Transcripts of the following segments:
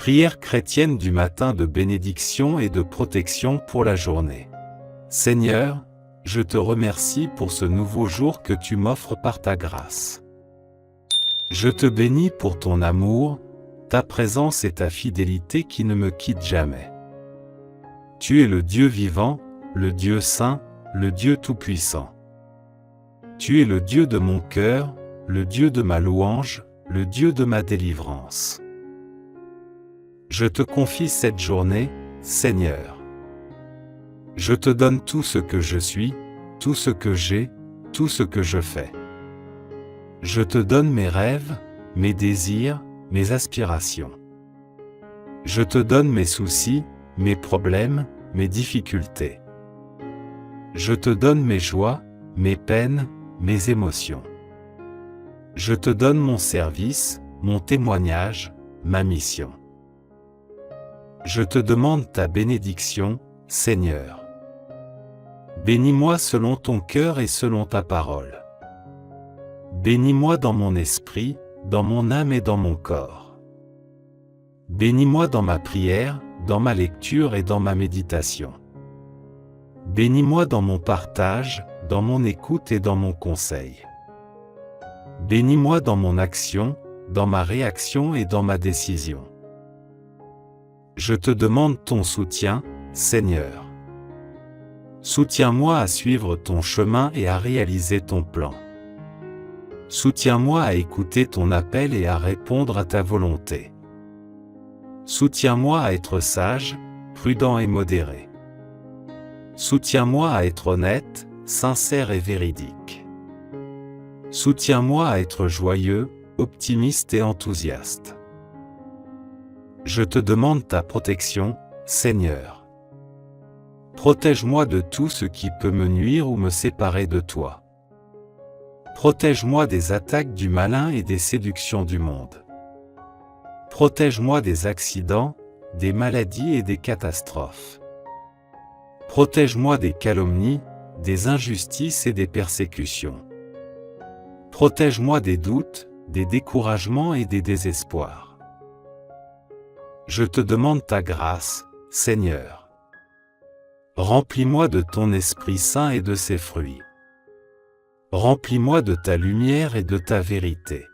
Prière chrétienne du matin de bénédiction et de protection pour la journée. Seigneur, je te remercie pour ce nouveau jour que tu m'offres par ta grâce. Je te bénis pour ton amour, ta présence et ta fidélité qui ne me quittent jamais. Tu es le Dieu vivant, le Dieu saint, le Dieu tout-puissant. Tu es le Dieu de mon cœur, le Dieu de ma louange, le Dieu de ma délivrance. Je te confie cette journée, Seigneur. Je te donne tout ce que je suis, tout ce que j'ai, tout ce que je fais. Je te donne mes rêves, mes désirs, mes aspirations. Je te donne mes soucis, mes problèmes, mes difficultés. Je te donne mes joies, mes peines, mes émotions. Je te donne mon service, mon témoignage, ma mission. Je te demande ta bénédiction, Seigneur. Bénis-moi selon ton cœur et selon ta parole. Bénis-moi dans mon esprit, dans mon âme et dans mon corps. Bénis-moi dans ma prière, dans ma lecture et dans ma méditation. Bénis-moi dans mon partage, dans mon écoute et dans mon conseil. Bénis-moi dans mon action, dans ma réaction et dans ma décision. Je te demande ton soutien, Seigneur. Soutiens-moi à suivre ton chemin et à réaliser ton plan. Soutiens-moi à écouter ton appel et à répondre à ta volonté. Soutiens-moi à être sage, prudent et modéré. Soutiens-moi à être honnête, sincère et véridique. Soutiens-moi à être joyeux, optimiste et enthousiaste. Je te demande ta protection, Seigneur. Protège-moi de tout ce qui peut me nuire ou me séparer de toi. Protège-moi des attaques du malin et des séductions du monde. Protège-moi des accidents, des maladies et des catastrophes. Protège-moi des calomnies, des injustices et des persécutions. Protège-moi des doutes, des découragements et des désespoirs. Je te demande ta grâce, Seigneur. Remplis-moi de ton Esprit Saint et de ses fruits. Remplis-moi de ta lumière et de ta vérité.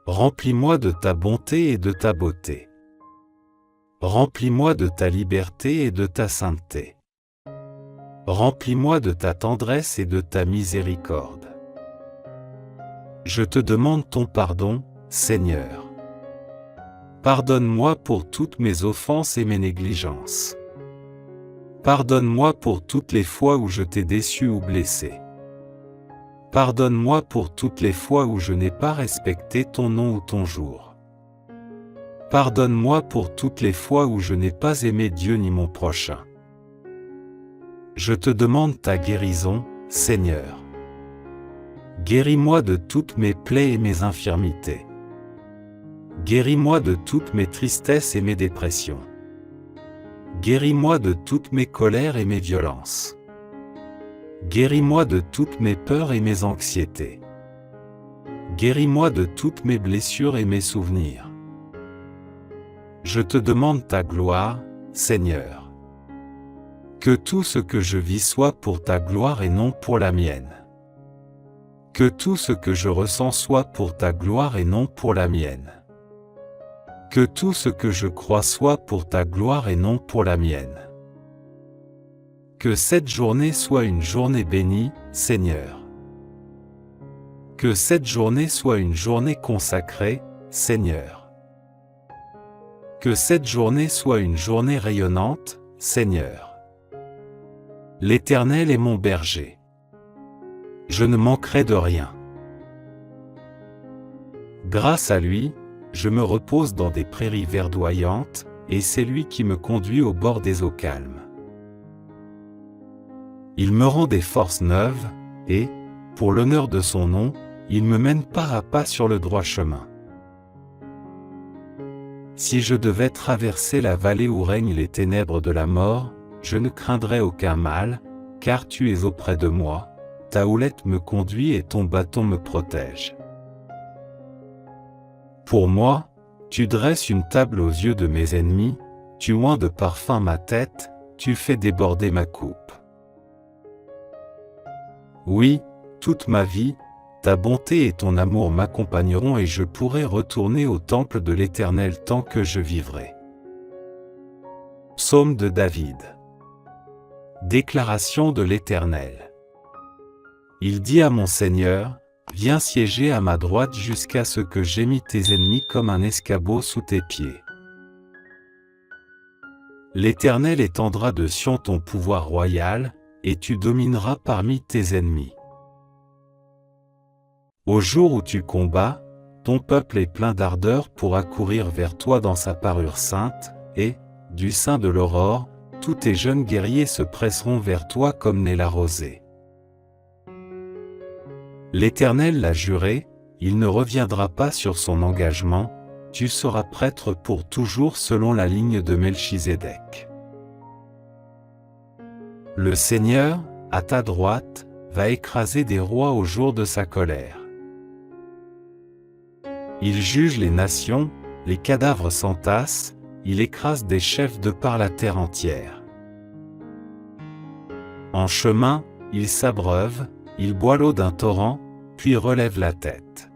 Remplis-moi de ta bonté et de ta beauté. Remplis-moi de ta liberté et de ta sainteté. Remplis-moi de ta tendresse et de ta miséricorde. Je te demande ton pardon, Seigneur. Pardonne-moi pour toutes mes offenses et mes négligences. Pardonne-moi pour toutes les fois où je t'ai déçu ou blessé. Pardonne-moi pour toutes les fois où je n'ai pas respecté ton nom ou ton jour. Pardonne-moi pour toutes les fois où je n'ai pas aimé Dieu ni mon prochain. Je te demande ta guérison, Seigneur. Guéris-moi de toutes mes plaies et mes infirmités. Guéris-moi de toutes mes tristesses et mes dépressions. Guéris-moi de toutes mes colères et mes violences. Guéris-moi de toutes mes peurs et mes anxiétés. Guéris-moi de toutes mes blessures et mes souvenirs. Je te demande ta gloire, Seigneur. Que tout ce que je vis soit pour ta gloire et non pour la mienne. Que tout ce que je ressens soit pour ta gloire et non pour la mienne. Que tout ce que je crois soit pour ta gloire et non pour la mienne. Que cette journée soit une journée bénie, Seigneur. Que cette journée soit une journée consacrée, Seigneur. Que cette journée soit une journée rayonnante, Seigneur. L'Éternel est mon berger. Je ne manquerai de rien. Grâce à lui, je me repose dans des prairies verdoyantes, et c'est lui qui me conduit au bord des eaux calmes. Il me rend des forces neuves, et, pour l'honneur de son nom, il me mène pas à pas sur le droit chemin. Si je devais traverser la vallée où règnent les ténèbres de la mort, je ne craindrais aucun mal, car tu es auprès de moi, ta houlette me conduit et ton bâton me protège. Pour moi, Tu dresses une table aux yeux de mes ennemis, tu oins de parfum ma tête, tu fais déborder ma coupe. Oui, toute ma vie, ta bonté et ton amour m'accompagneront et je pourrai retourner au temple de l'Éternel tant que je vivrai. Psaume de David. Déclaration de l'Éternel. Il dit à mon Seigneur, viens siéger à ma droite jusqu'à ce que j'aie mis tes ennemis comme un escabeau sous tes pieds. L'Éternel étendra de Sion ton pouvoir royal, et tu domineras parmi tes ennemis. Au jour où tu combats, ton peuple est plein d'ardeur pour accourir vers toi dans sa parure sainte, et, du sein de l'aurore, tous tes jeunes guerriers se presseront vers toi comme naît la rosée. L'Éternel l'a juré, il ne reviendra pas sur son engagement, tu seras prêtre pour toujours selon la ligne de Melchizedek. Le Seigneur, à ta droite, va écraser des rois au jour de sa colère. Il juge les nations, les cadavres s'entassent, il écrase des chefs de par la terre entière. En chemin, il s'abreuve, il boit l'eau d'un torrent, puis relève la tête.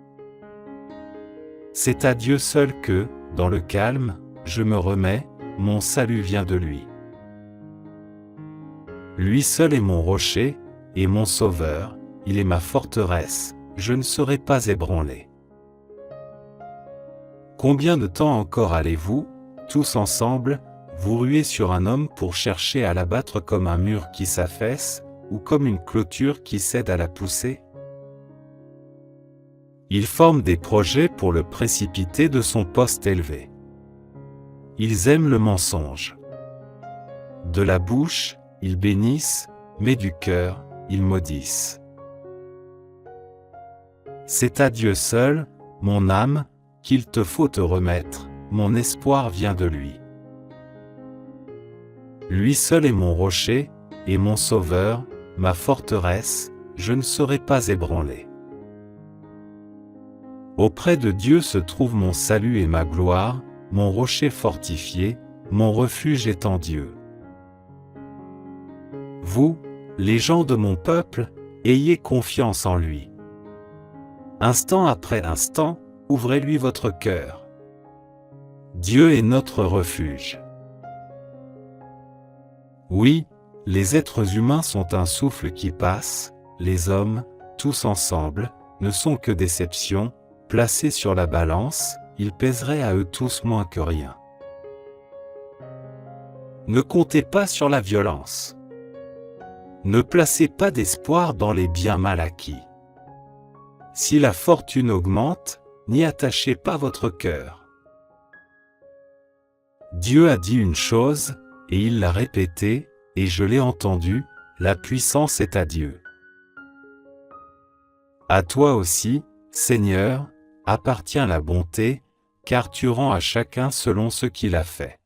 C'est à Dieu seul que, dans le calme, je me remets, mon salut vient de lui. Lui seul est mon rocher, et mon sauveur, il est ma forteresse, je ne serai pas ébranlé. Combien de temps encore allez-vous, tous ensemble, vous ruer sur un homme pour chercher à l'abattre comme un mur qui s'affaisse, ou comme une clôture qui cède à la poussée? Ils forment des projets pour le précipiter de son poste élevé. Ils aiment le mensonge. De la bouche, ils bénissent, mais du cœur, ils maudissent. C'est à Dieu seul, mon âme, qu'il te faut te remettre, mon espoir vient de lui. Lui seul est mon rocher, et mon sauveur, ma forteresse, je ne serai pas ébranlé. Auprès de Dieu se trouve mon salut et ma gloire, mon rocher fortifié, mon refuge est en Dieu. Vous, les gens de mon peuple, ayez confiance en lui. Instant après instant, ouvrez-lui votre cœur. Dieu est notre refuge. Oui, les êtres humains sont un souffle qui passe, les hommes, tous ensemble, ne sont que déceptions, placés sur la balance, ils pèseraient à eux tous moins que rien. Ne comptez pas sur la violence. Ne placez pas d'espoir dans les biens mal acquis. Si la fortune augmente, n'y attachez pas votre cœur. Dieu a dit une chose, et il l'a répétée, et je l'ai entendu, la puissance est à Dieu. À toi aussi, Seigneur, appartient la bonté, car tu rends à chacun selon ce qu'il a fait.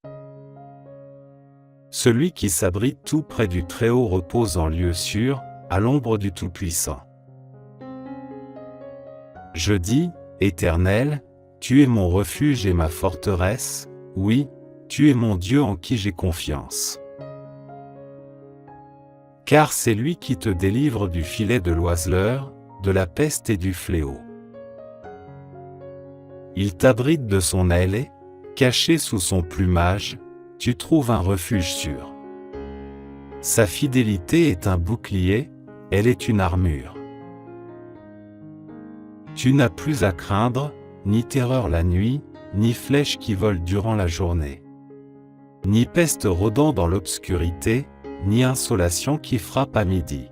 Celui qui s'abrite tout près du Très-Haut repose en lieu sûr, à l'ombre du Tout-Puissant. Je dis, Éternel, tu es mon refuge et ma forteresse, oui, tu es mon Dieu en qui j'ai confiance. Car c'est lui qui te délivre du filet de l'oiseleur, de la peste et du fléau. Il t'abrite de son aile et, caché sous son plumage, tu trouves un refuge sûr. Sa fidélité est un bouclier, elle est une armure. Tu n'as plus à craindre, ni terreur la nuit, ni flèche qui vole durant la journée. Ni peste rôdant dans l'obscurité, ni insolation qui frappe à midi.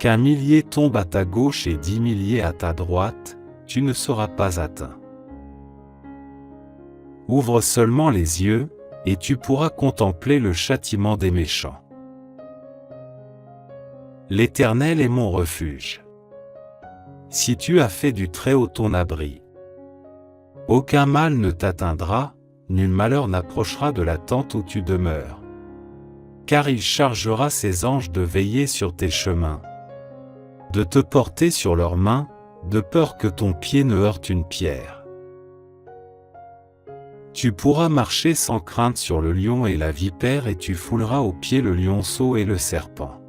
Qu'un millier tombe à ta gauche et 10 milliers à ta droite, tu ne seras pas atteint. Ouvre seulement les yeux, et tu pourras contempler le châtiment des méchants. L'Éternel est mon refuge. Si tu as fait du Très-Haut ton abri, aucun mal ne t'atteindra, nul malheur n'approchera de la tente où tu demeures. Car il chargera ses anges de veiller sur tes chemins, de te porter sur leurs mains, de peur que ton pied ne heurte une pierre. Tu pourras marcher sans crainte sur le lion et la vipère et tu fouleras aux pieds le lionceau et le serpent.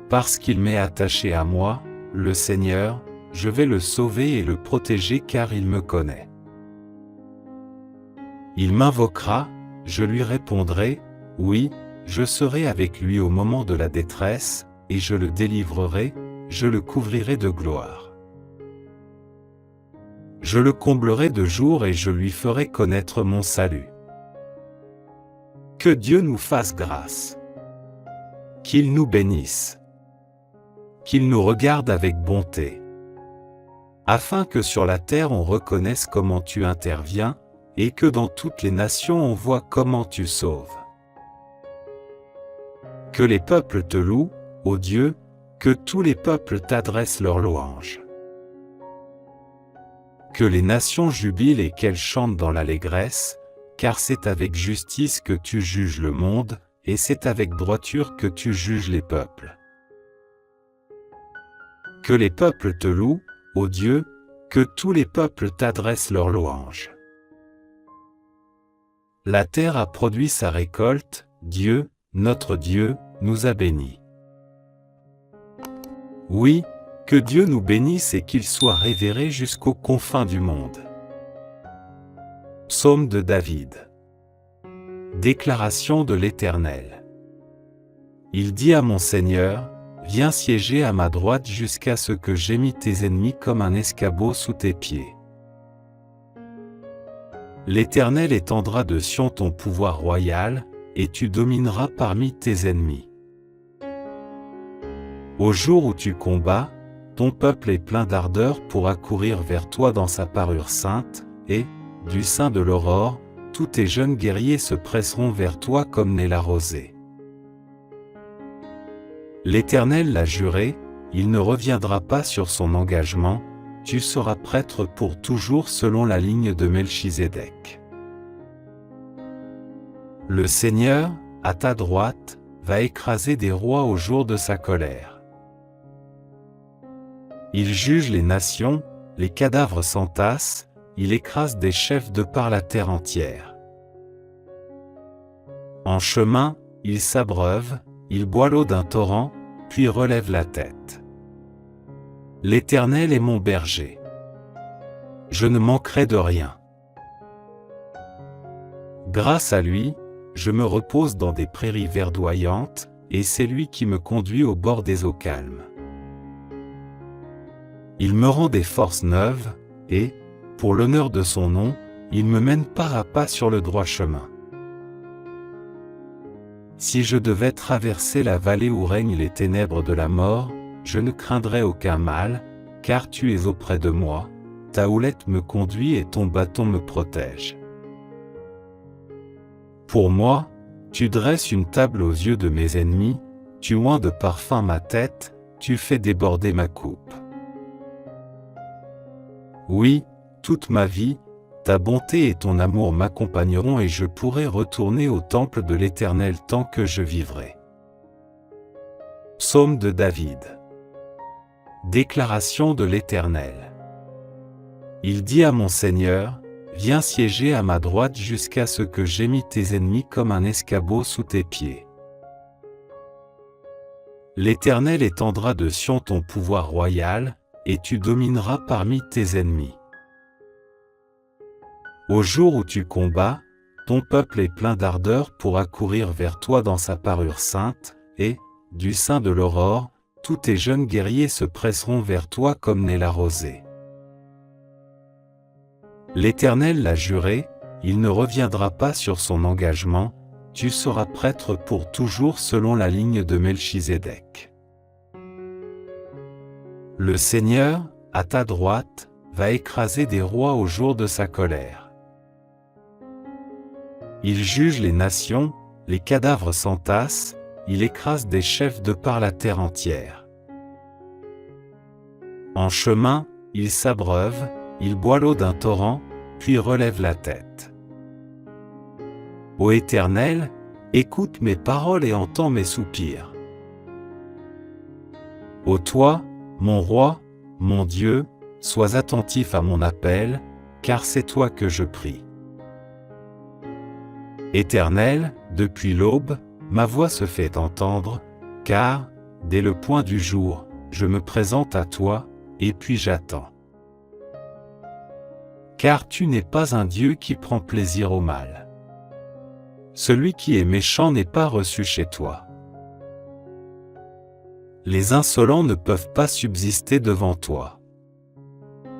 Parce qu'il m'est attaché à moi, le Seigneur, je vais le sauver et le protéger car il me connaît. Il m'invoquera, je lui répondrai, oui, je serai avec lui au moment de la détresse, et je le délivrerai, je le couvrirai de gloire. Je le comblerai de jours et je lui ferai connaître mon salut. Que Dieu nous fasse grâce. Qu'il nous bénisse. Qu'il nous regarde avec bonté. Afin que sur la terre on reconnaisse comment tu interviens, et que dans toutes les nations on voit comment tu sauves. Que les peuples te louent, ô Dieu, que tous les peuples t'adressent leurs louanges. Que les nations jubilent et qu'elles chantent dans l'allégresse, car c'est avec justice que tu juges le monde, et c'est avec droiture que tu juges les peuples. Que les peuples te louent, ô Dieu, que tous les peuples t'adressent leurs louanges. La terre a produit sa récolte, Dieu, notre Dieu, nous a bénis. Oui, que Dieu nous bénisse et qu'il soit révéré jusqu'aux confins du monde. Psaume de David. Déclaration de l'Éternel. Il dit à mon Seigneur, viens siéger à ma droite jusqu'à ce que j'aie mis tes ennemis comme un escabeau sous tes pieds. L'Éternel étendra de Sion ton pouvoir royal, et tu domineras parmi tes ennemis. Au jour où tu combats, ton peuple est plein d'ardeur pour accourir vers toi dans sa parure sainte, et, du sein de l'aurore, tous tes jeunes guerriers se presseront vers toi comme naît la rosée. L'Éternel l'a juré, il ne reviendra pas sur son engagement, tu seras prêtre pour toujours selon la ligne de Melchizedek. Le Seigneur, à ta droite, va écraser des rois au jour de sa colère. Il juge les nations, les cadavres s'entassent, il écrase des chefs de par la terre entière. En chemin, il s'abreuve, il boit l'eau d'un torrent, puis relève la tête. L'Éternel est mon berger. Je ne manquerai de rien. Grâce à lui, je me repose dans des prairies verdoyantes, et c'est lui qui me conduit au bord des eaux calmes. Il me rend des forces neuves, et, pour l'honneur de son nom, il me mène pas à pas sur le droit chemin. Si je devais traverser la vallée où règnent les ténèbres de la mort, je ne craindrais aucun mal, car tu es auprès de moi, ta houlette me conduit et ton bâton me protège. Pour moi, tu dresses une table aux yeux de mes ennemis, tu oins de parfum ma tête, tu fais déborder ma coupe. Oui, toute ma vie, ta bonté et ton amour m'accompagneront et je pourrai retourner au temple de l'Éternel tant que je vivrai. Psaume de David. Déclaration de l'Éternel. Il dit à mon Seigneur, viens siéger à ma droite jusqu'à ce que j'aie mis tes ennemis comme un escabeau sous tes pieds. L'Éternel étendra de Sion ton pouvoir royal, et tu domineras parmi tes ennemis. Au jour où tu combats, ton peuple est plein d'ardeur pour accourir vers toi dans sa parure sainte, et, du sein de l'aurore, tous tes jeunes guerriers se presseront vers toi comme naît la rosée. L'Éternel l'a juré, il ne reviendra pas sur son engagement, tu seras prêtre pour toujours selon la ligne de Melchizedek. Le Seigneur, à ta droite, va écraser des rois au jour de sa colère. Il juge les nations, les cadavres s'entassent, il écrase des chefs de par la terre entière. En chemin, il s'abreuve, il boit l'eau d'un torrent, puis relève la tête. Ô Éternel, écoute mes paroles et entends mes soupirs. Ô toi, mon roi, mon Dieu, sois attentif à mon appel, car c'est toi que je prie. Éternel, depuis l'aube, ma voix se fait entendre, car, dès le point du jour, je me présente à toi, et puis j'attends. Car tu n'es pas un Dieu qui prend plaisir au mal. Celui qui est méchant n'est pas reçu chez toi. Les insolents ne peuvent pas subsister devant toi.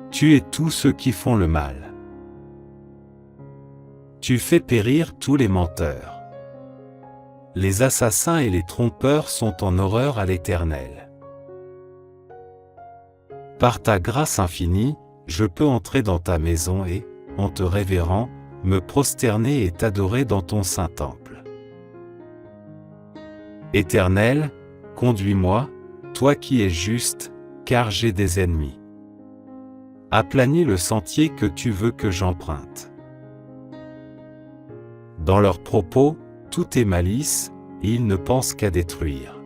Tu es tous ceux qui font le mal. Tu fais périr tous les menteurs. Les assassins et les trompeurs sont en horreur à l'Éternel. Par ta grâce infinie, je peux entrer dans ta maison et, en te révérant, me prosterner et t'adorer dans ton saint temple. Éternel, conduis-moi, toi qui es juste, car j'ai des ennemis. Aplanis le sentier que tu veux que j'emprunte. Dans leurs propos, tout est malice, et ils ne pensent qu'à détruire.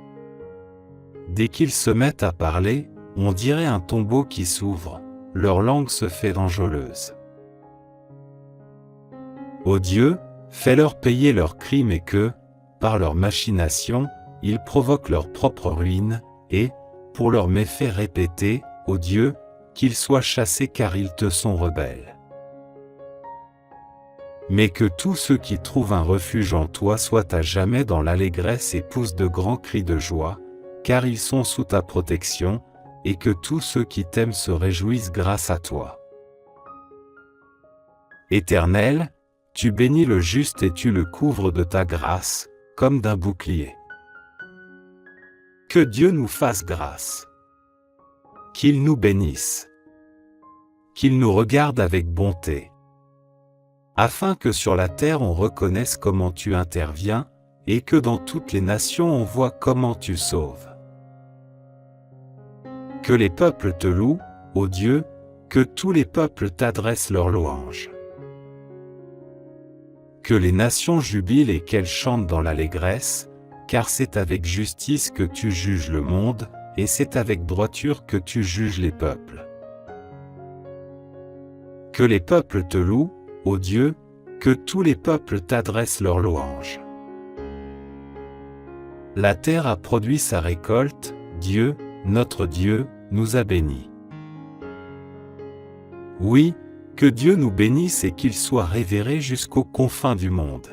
Dès qu'ils se mettent à parler, on dirait un tombeau qui s'ouvre, leur langue se fait enjôleuse. Ô Dieu, fais-leur payer leurs crimes et que, par leurs machinations, ils provoquent leur propre ruine, et, pour leurs méfaits répétés, ô Dieu, qu'ils soient chassés car ils te sont rebelles. Mais que tous ceux qui trouvent un refuge en toi soient à jamais dans l'allégresse et poussent de grands cris de joie, car ils sont sous ta protection, et que tous ceux qui t'aiment se réjouissent grâce à toi. Éternel, tu bénis le juste et tu le couvres de ta grâce, comme d'un bouclier. Que Dieu nous fasse grâce. Qu'il nous bénisse. Qu'il nous regarde avec bonté. Afin que sur la terre on reconnaisse comment tu interviens, et que dans toutes les nations on voit comment tu sauves. Que les peuples te louent, ô Dieu, que tous les peuples t'adressent leurs louanges. Que les nations jubilent et qu'elles chantent dans l'allégresse, car c'est avec justice que tu juges le monde, et c'est avec droiture que tu juges les peuples. Que les peuples te louent, ô Dieu, que tous les peuples t'adressent leurs louanges. La terre a produit sa récolte, Dieu, notre Dieu, nous a bénis. Oui, que Dieu nous bénisse et qu'il soit révéré jusqu'aux confins du monde.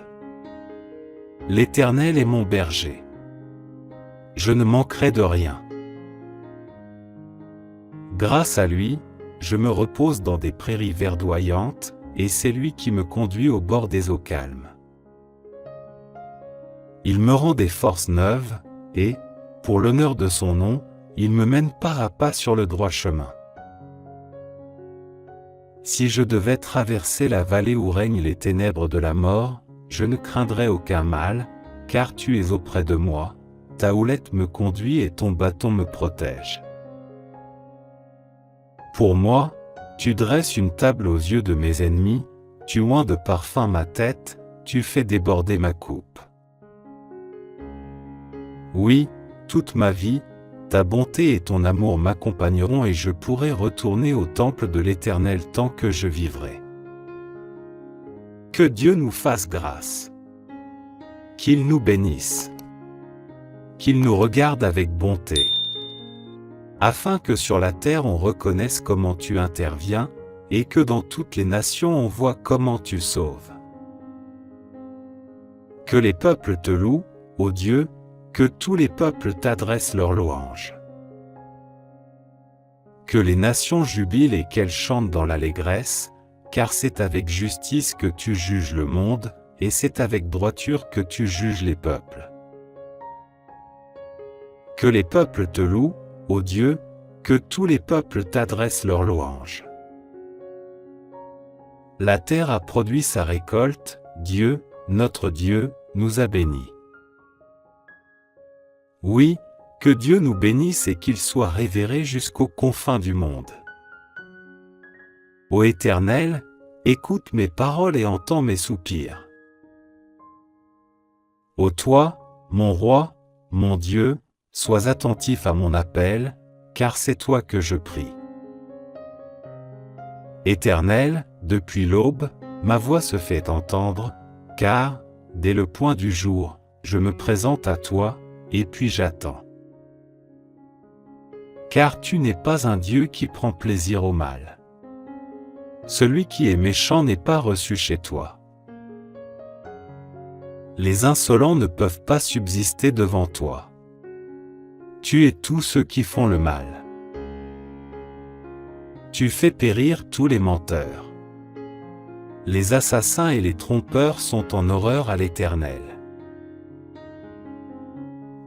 L'Éternel est mon berger. Je ne manquerai de rien. Grâce à lui, je me repose dans des prairies verdoyantes, et c'est lui qui me conduit au bord des eaux calmes. Il me rend des forces neuves, et, pour l'honneur de son nom, il me mène pas à pas sur le droit chemin. Si je devais traverser la vallée où règnent les ténèbres de la mort, je ne craindrais aucun mal, car tu es auprès de moi, ta houlette me conduit et ton bâton me protège. Pour moi, tu dresses une table aux yeux de mes ennemis, tu oins de parfum ma tête, tu fais déborder ma coupe. Oui, toute ma vie, ta bonté et ton amour m'accompagneront et je pourrai retourner au temple de l'Éternel tant que je vivrai. Que Dieu nous fasse grâce. Qu'il nous bénisse. Qu'il nous regarde avec bonté. Afin que sur la terre on reconnaisse comment tu interviens, et que dans toutes les nations on voit comment tu sauves. Que les peuples te louent, ô Dieu, que tous les peuples t'adressent leurs louanges. Que les nations jubilent et qu'elles chantent dans l'allégresse, car c'est avec justice que tu juges le monde, et c'est avec droiture que tu juges les peuples. Que les peuples te louent, ô Dieu, que tous les peuples t'adressent leurs louanges. La terre a produit sa récolte, Dieu, notre Dieu, nous a bénis. Oui, que Dieu nous bénisse et qu'il soit révéré jusqu'aux confins du monde. Ô Éternel, écoute mes paroles et entends mes soupirs. Ô toi, mon roi, mon Dieu, sois attentif à mon appel, car c'est toi que je prie. Éternel, Depuis l'aube, ma voix se fait entendre, car, dès le point du jour, je me présente à toi, et puis j'attends. Car tu n'es pas un Dieu qui prend plaisir au mal. Celui qui est méchant n'est pas reçu chez toi. Les insolents ne peuvent pas subsister devant toi. Tu es tous ceux qui font le mal. Tu fais périr tous les menteurs. Les assassins et les trompeurs sont en horreur à l'Éternel.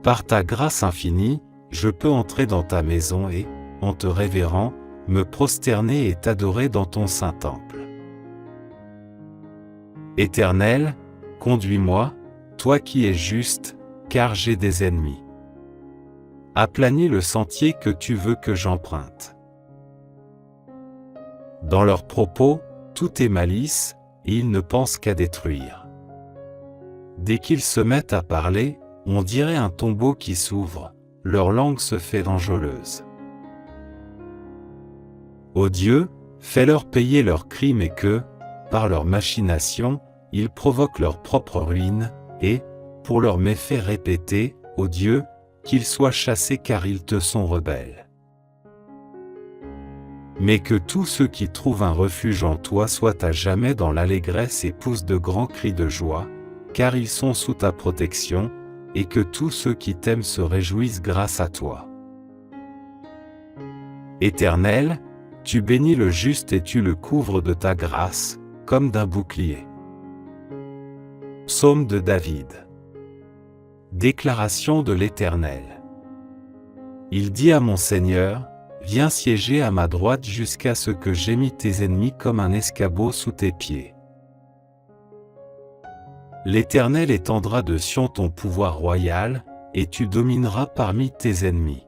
Par ta grâce infinie, je peux entrer dans ta maison et, en te révérant, me prosterner et t'adorer dans ton saint temple. Éternel, conduis-moi, toi qui es juste, car j'ai des ennemis. Aplanis le sentier que tu veux que j'emprunte. Dans leurs propos, tout est malice, et ils ne pensent qu'à détruire. Dès qu'ils se mettent à parler, on dirait un tombeau qui s'ouvre, leur langue se fait enjôleuse. Ô Dieu, fais-leur payer leurs crimes et que, par leurs machinations, ils provoquent leur propre ruine, et, pour leurs méfaits répétés, ô Dieu, qu'ils soient chassés car ils te sont rebelles. Mais que tous ceux qui trouvent un refuge en toi soient à jamais dans l'allégresse et poussent de grands cris de joie, car ils sont sous ta protection, et que tous ceux qui t'aiment se réjouissent grâce à toi. Éternel, tu bénis le juste et tu le couvres de ta grâce, comme d'un bouclier. Psaume de David. Déclaration de l'Éternel. Il dit à mon Seigneur, viens siéger à ma droite jusqu'à ce que j'aie tes ennemis comme un escabeau sous tes pieds. L'Éternel étendra de Sion ton pouvoir royal, et tu domineras parmi tes ennemis.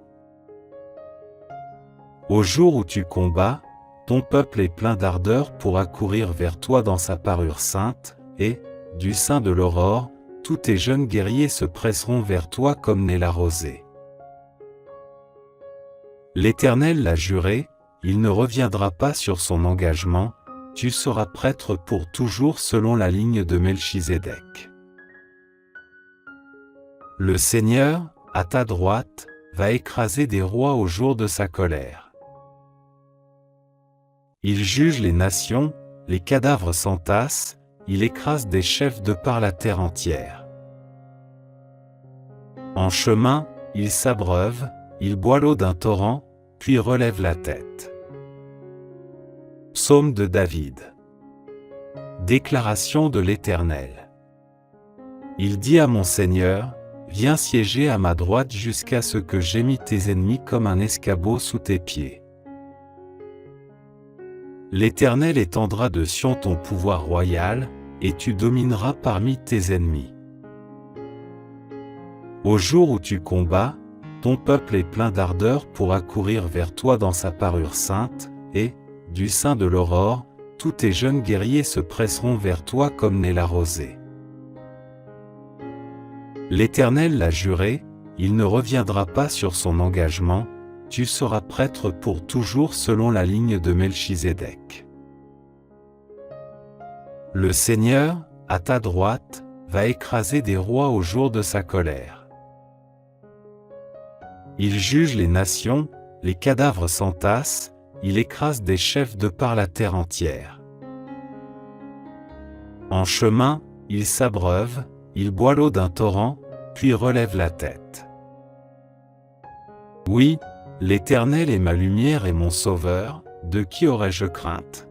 Au jour où tu combats, ton peuple est plein d'ardeur pour accourir vers toi dans sa parure sainte, et, du sein de l'aurore, tous tes jeunes guerriers se presseront vers toi comme naît la rosée. L'Éternel l'a juré, il ne reviendra pas sur son engagement, tu seras prêtre pour toujours selon la ligne de Melchizedek. Le Seigneur, à ta droite, va écraser des rois au jour de sa colère. Il juge les nations, les cadavres s'entassent, il écrase des chefs de par la terre entière. En chemin, il s'abreuve, il boit l'eau d'un torrent, puis relève la tête. Psaume de David. Déclaration de l'Éternel. Il dit à mon Seigneur, viens siéger à ma droite jusqu'à ce que j'aie tes ennemis comme un escabeau sous tes pieds. L'Éternel étendra de Sion ton pouvoir royal, et tu domineras parmi tes ennemis. Au jour où tu combats, ton peuple est plein d'ardeur pour accourir vers toi dans sa parure sainte, et, du sein de l'aurore, tous tes jeunes guerriers se presseront vers toi comme naît la rosée. L'Éternel l'a juré, il ne reviendra pas sur son engagement, tu seras prêtre pour toujours selon la ligne de Melchizedek. Le Seigneur, à ta droite, va écraser des rois au jour de sa colère. Il juge les nations, les cadavres s'entassent, il écrase des chefs de par la terre entière. En chemin, il s'abreuve, il boit l'eau d'un torrent, puis relève la tête. Oui, l'Éternel est ma lumière et mon sauveur, de qui aurais-je crainte?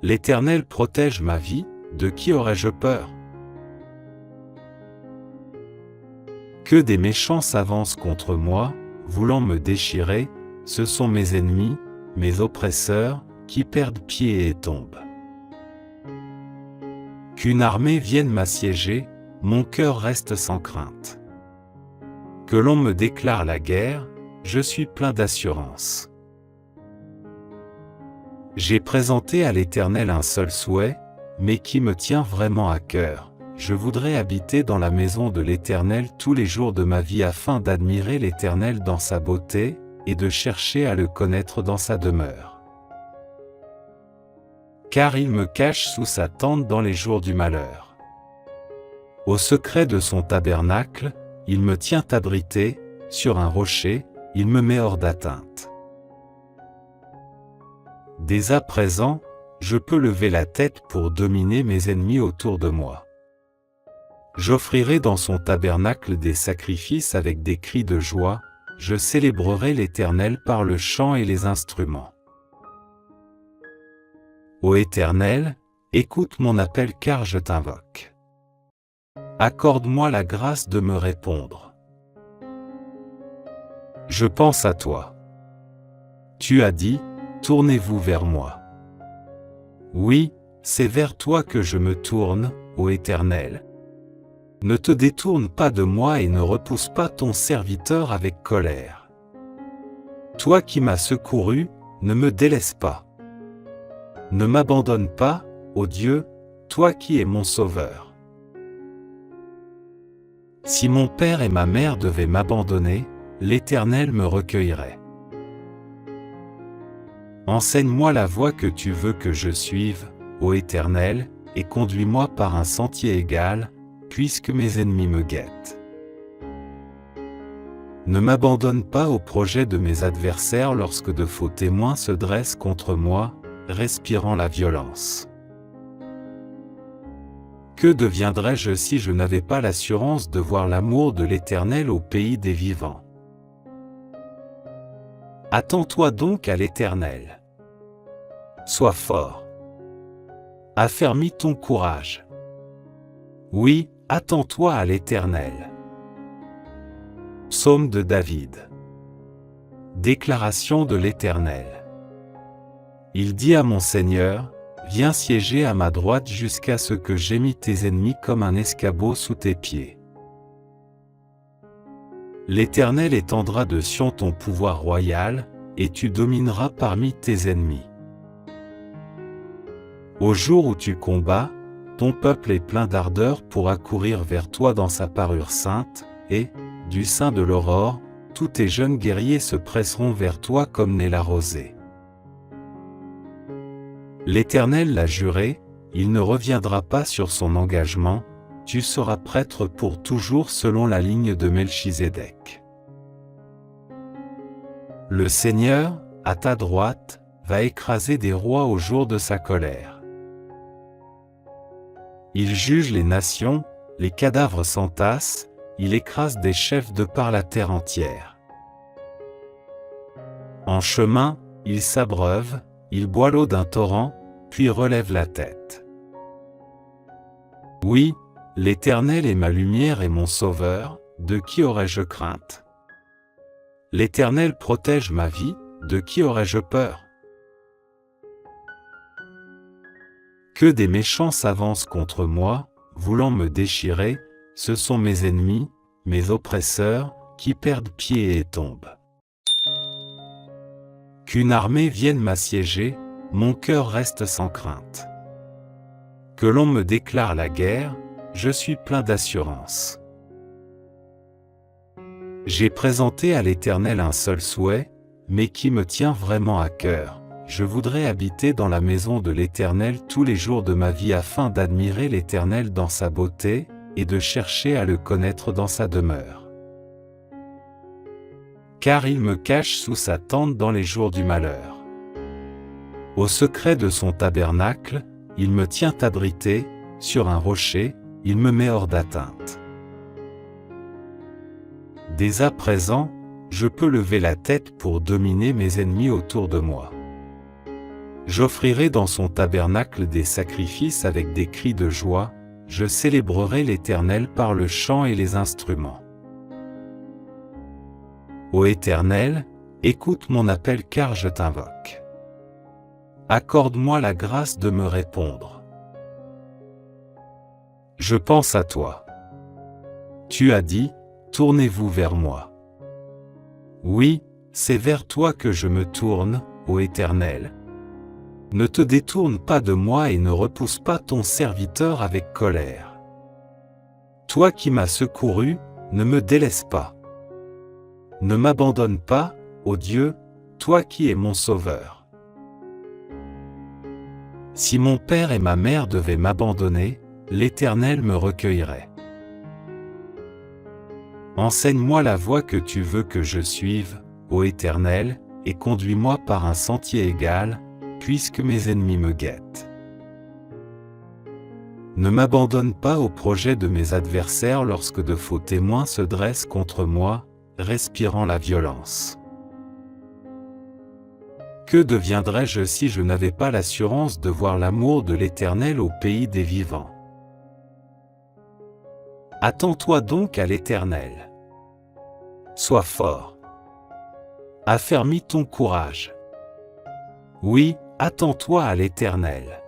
L'Éternel protège ma vie, de qui aurais-je peur? Que des méchants s'avancent contre moi, voulant me déchirer, ce sont mes ennemis, mes oppresseurs, qui perdent pied et tombent. Qu'une armée vienne m'assiéger, mon cœur reste sans crainte. Que l'on me déclare la guerre, je suis plein d'assurance. J'ai présenté à l'Éternel un seul souhait, mais qui me tient vraiment à cœur. Je voudrais habiter dans la maison de l'Éternel tous les jours de ma vie afin d'admirer l'Éternel dans sa beauté, et de chercher à le connaître dans sa demeure. car il me cache sous sa tente dans les jours du malheur. Au secret de son tabernacle, il me tient abrité, sur un rocher, il me met hors d'atteinte. Dès à présent, je peux lever la tête pour dominer mes ennemis autour de moi. J'offrirai dans son tabernacle des sacrifices avec des cris de joie, je célébrerai l'Éternel par le chant et les instruments. Ô Éternel, écoute mon appel car je t'invoque. Accorde-moi la grâce de me répondre. Je pense à toi. Tu as dit, tournez-vous vers moi. Oui, c'est vers toi que je me tourne, ô Éternel. Ne te détourne pas de moi et ne repousse pas ton serviteur avec colère. Toi qui m'as secouru, ne me délaisse pas. Ne m'abandonne pas, ô Dieu, toi qui es mon sauveur. Si mon père et ma mère devaient m'abandonner, l'Éternel me recueillerait. Enseigne-moi la voie que tu veux que je suive, ô Éternel, et conduis-moi par un sentier égal, puisque mes ennemis me guettent. Ne m'abandonne pas au projet de mes adversaires lorsque de faux témoins se dressent contre moi, respirant la violence. Que deviendrais-je si je n'avais pas l'assurance de voir l'amour de l'Éternel au pays des vivants? Attends-toi donc à l'Éternel. Sois fort. Affermis ton courage. Oui, attends-toi à l'Éternel. Psaume de David. Déclaration de l'Éternel. Il dit à mon Seigneur, viens siéger à ma droite jusqu'à ce que j'aie mis tes ennemis comme un escabeau sous tes pieds. L'Éternel étendra de Sion ton pouvoir royal, et tu domineras parmi tes ennemis. Au jour où tu combats, ton peuple est plein d'ardeur pour accourir vers toi dans sa parure sainte, et, du sein de l'aurore, tous tes jeunes guerriers se presseront vers toi comme naît la rosée. L'Éternel l'a juré, il ne reviendra pas sur son engagement, tu seras prêtre pour toujours selon la ligne de Melchizedek. Le Seigneur, à ta droite, va écraser des rois au jour de sa colère. Il juge les nations, les cadavres s'entassent, il écrase des chefs de par la terre entière. En chemin, il s'abreuve, il boit l'eau d'un torrent, puis relève la tête. Oui, l'Éternel est ma lumière et mon sauveur, de qui aurais-je crainte? L'Éternel protège ma vie, de qui aurais-je peur? Que des méchants s'avancent contre moi, voulant me déchirer, ce sont mes ennemis, mes oppresseurs, qui perdent pied et tombent. Qu'une armée vienne m'assiéger, mon cœur reste sans crainte. Que l'on me déclare la guerre, je suis plein d'assurance. J'ai présenté à l'Éternel un seul souhait, mais qui me tient vraiment à cœur. Je voudrais habiter dans la maison de l'Éternel tous les jours de ma vie afin d'admirer l'Éternel dans sa beauté, et de chercher à le connaître dans sa demeure. Car il me cache sous sa tente dans les jours du malheur. Au secret de son tabernacle, il me tient abrité, sur un rocher, il me met hors d'atteinte. Dès à présent, je peux lever la tête pour dominer mes ennemis autour de moi. J'offrirai dans son tabernacle des sacrifices avec des cris de joie, je célébrerai l'Éternel par le chant et les instruments. Ô Éternel, écoute mon appel car je t'invoque. Accorde-moi la grâce de me répondre. Je pense à toi. Tu as dit, tournez-vous vers moi. Oui, c'est vers toi que je me tourne, ô Éternel. Ne te détourne pas de moi et ne repousse pas ton serviteur avec colère. Toi qui m'as secouru, ne me délaisse pas. Ne m'abandonne pas, ô Dieu, toi qui es mon sauveur. Si mon père et ma mère devaient m'abandonner, l'Éternel me recueillerait. Enseigne-moi la voie que tu veux que je suive, ô Éternel, et conduis-moi par un sentier égal, puisque mes ennemis me guettent. Ne m'abandonne pas au projet de mes adversaires lorsque de faux témoins se dressent contre moi, respirant la violence. Que deviendrais-je si je n'avais pas l'assurance de voir l'amour de l'Éternel au pays des vivants? Attends-toi donc à l'Éternel. Sois fort. Affermis ton courage. Oui, attends-toi à l'Éternel.